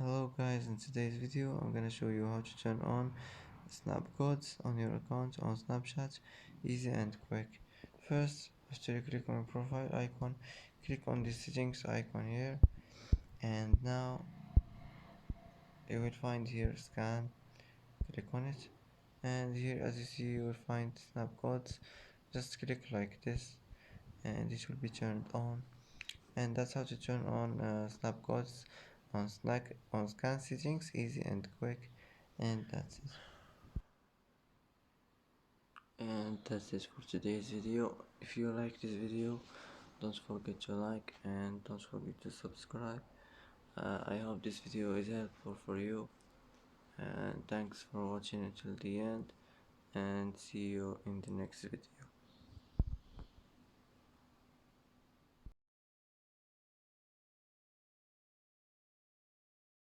Hello guys, in today's video I'm gonna show you how to turn on Snapcodes on your account on Snapchat, easy and quick. First, after you click on profile icon, click on the settings icon here, and now you will find here scan, click on it, and here as you see you will find Snapcodes. Just click like this and it will be turned on. And that's how to turn on Snapcodes on scan settings, easy and quick. And that's it for today's video. If you like this video, don't forget to like and don't forget to subscribe. I hope this video is helpful for you, and thanks for watching until the end, and see you in the next video.